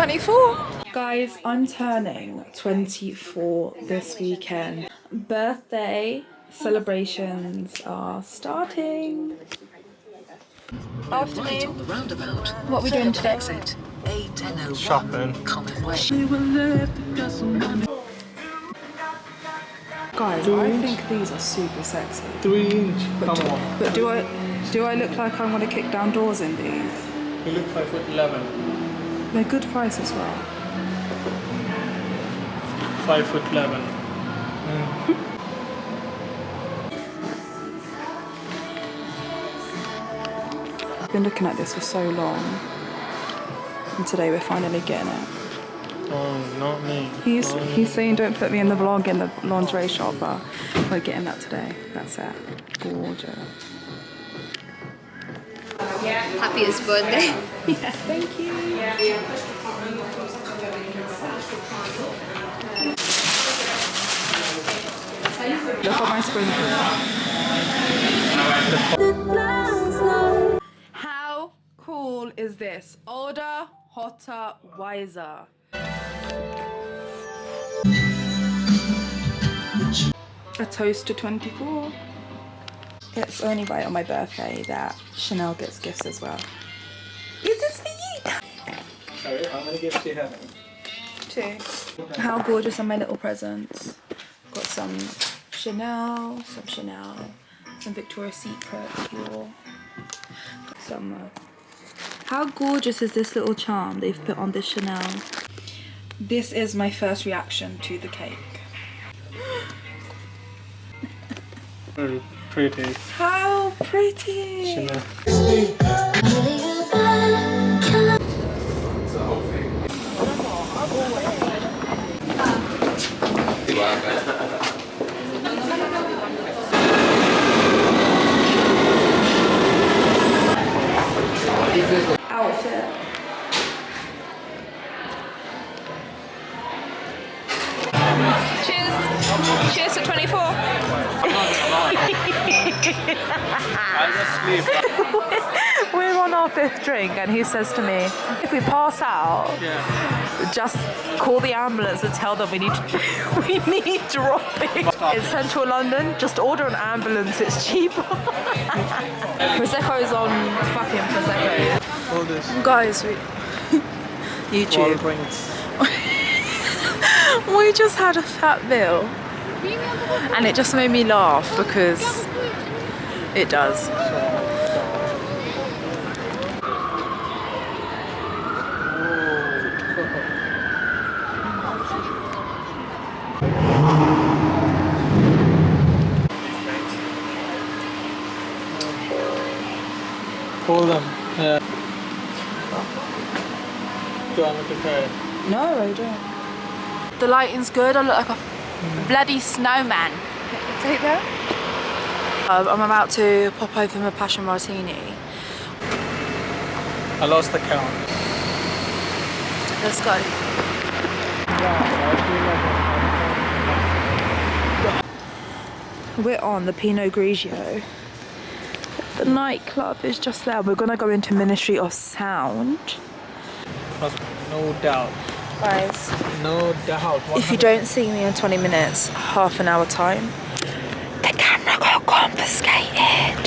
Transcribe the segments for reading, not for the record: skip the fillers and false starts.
24. Guys, I'm turning 24 this weekend. Birthday celebrations are starting. Afternoon. What are we doing today? Shopping. Guys, I think these are super sexy. 3 inch. Come on. But do I look like I want to kick down doors in these? You look 5'11". They're good price as well. 5'11". I've been looking at this for so long, and today we're finally getting it. Oh, not me. He's saying don't put me in the vlog in the lingerie shop, but we're getting that today. That's it. Gorgeous. Happiest birthday. Yeah, thank you. Look at my sprinkles. How cool is this? Older, hotter, wiser. A toast to 24. It's only right on my birthday that Chanel gets gifts as well. Is this for you? Sorry, how many gifts do you have? 2. How gorgeous are my little presents? Got some Chanel, some Victoria's Secret, Dior. Got some. How gorgeous is this little charm they've put on this Chanel? This is my first reaction to the cake. Very pretty. How pretty! Chanel. Outfit. Cheers. Cheers to 24. I'll just sleep. We're on our 5th drink and he says to me, if we pass out, just call the ambulance and tell them we need dropping. In central London, just order an ambulance, it's cheaper. Prosecco's on fucking Prosecco. All this. Guys, YouTube. We just had a fat bill and it just made me laugh because it does. Hold them. Yeah. Do you want me to try it? No, I don't. The lighting's good, I look like a bloody snowman. Take that. I'm about to pop open a passion martini. I lost the count. Let's go. We're on the Pinot Grigio. The nightclub is just there. We're gonna go into Ministry of Sound. No doubt. Guys, No doubt. if you don't see me in 20 minutes, half an hour time, the camera got confiscated.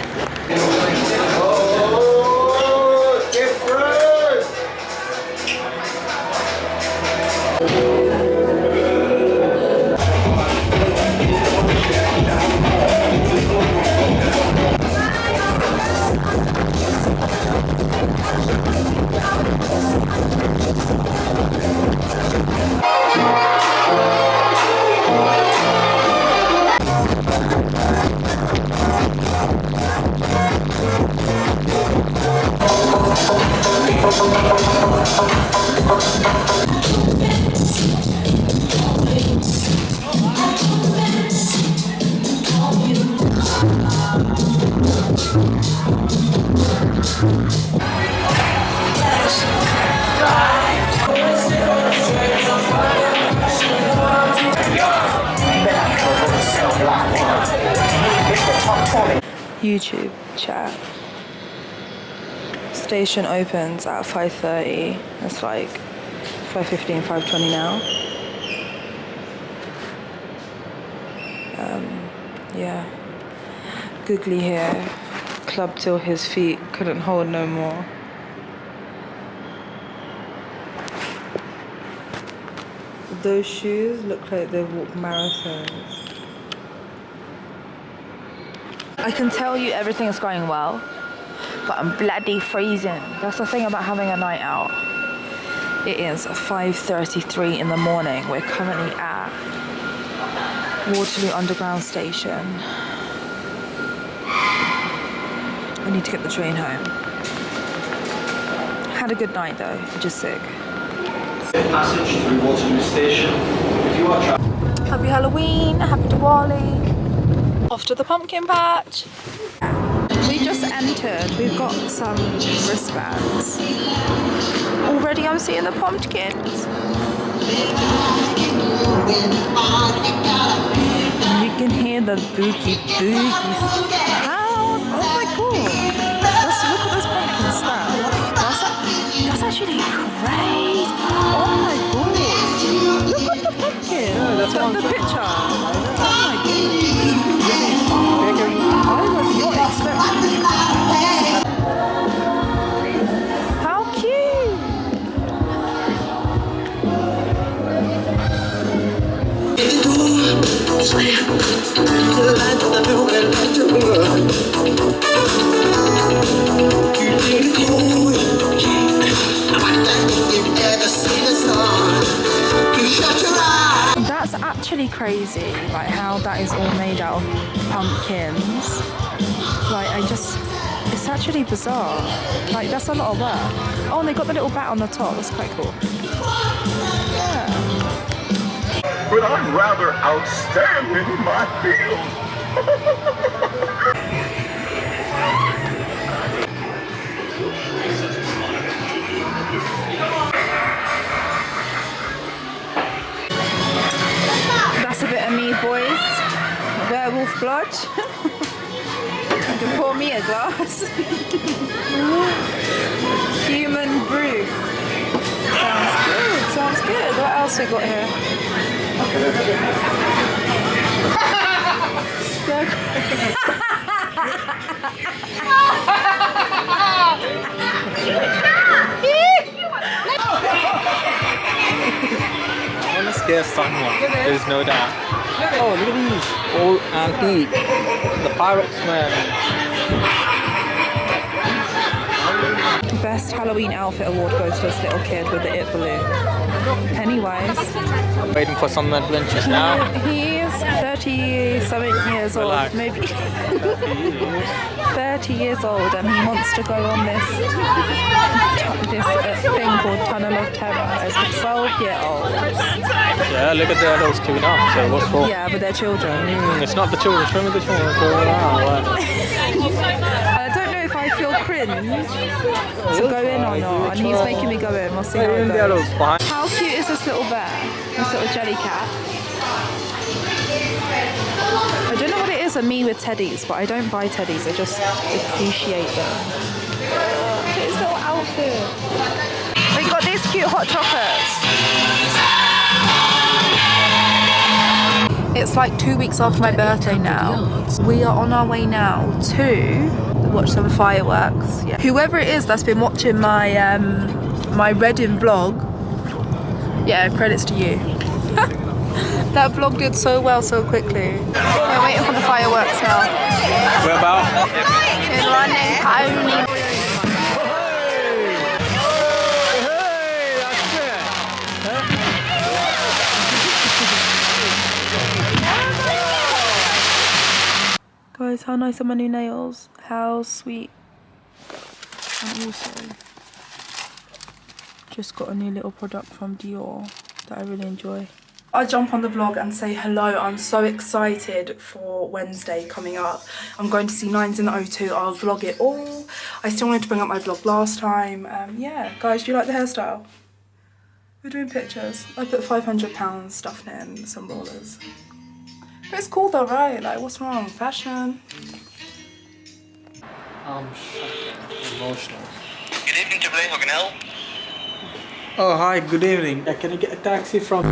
YouTube chat. Station opens at 5:30. It's like 5:15, 5:20 now. Yeah. Googly here, clubbed till his feet couldn't hold no more. Those shoes look like they walk marathons. I can tell you everything is going well, but I'm bloody freezing. That's the thing about having a night out. It is 5:33 in the morning. We're currently at Waterloo Underground Station. I need to get the train home. Had a good night though, just sick. Passage through Waterloo Station. If you are Happy Halloween, happy Diwali. Off to the pumpkin patch. We just entered. We've got some wristbands. Already I'm seeing the pumpkins. You can hear the boogie boogie sound. Oh my god. Look at this pumpkin stand. That's actually great. Oh my god. Look at the pumpkin. that's Look at the picture. Oh my god. I was not expecting. How cute! That's actually crazy, like how that is all made out of pumpkins. Like it's actually bizarre. Like that's a lot of work. Oh, and they got the little bat on the top. That's quite cool. Yeah. But I'm rather outstanding in my field. That's a bit of me, boys. Werewolf blood. You can pour me a glass. Human brew. Sounds good. What else we got here? I want to scare someone. There's no doubt. Oh, look at these. Old antique. The pirates, man. Best Halloween outfit award goes to this little kid with the it balloon. Pennywise. Waiting for some adventures now. He is 30-something years old, Relax. maybe 30 years old, and he wants to go on this thing called Tunnel of Terror. It's for 12-year-olds. Yeah, look at the adults queuing up. So what's wrong? Yeah, but they're children. It's not the children. Show me the children. I don't know if I feel cringe to go in or not, and he's making me go in. We'll see how it The goes. adults behind. How cute is this little bear? This little jelly cat. I don't know what it is with me with teddies, but I don't buy teddies. I just appreciate them. Look at his little outfit. We got these cute hot chocolates. It's like 2 weeks after my birthday now. We are on our way now to watch some fireworks. Yeah. Whoever it is that's been watching my my Reading vlog, yeah, credits to you. That vlog did so well so quickly. We're waiting for the fireworks now. We're about. In running pony. Guys, how nice are my new nails? How sweet. And also, just got a new little product from Dior that I really enjoy. I'll jump on the vlog and say hello. I'm so excited for Wednesday coming up. I'm going to see Nines in the O2. I'll vlog it all. I still wanted to bring up my vlog last time. Yeah, guys, do you like the hairstyle? We're doing pictures. I put £500 stuffed it in some rollers. But it's cool though, right? Like, what's wrong? Fashion. I'm emotional. Good evening, Jubilee. How can I help? Oh, hi, good evening. Can I get a taxi from...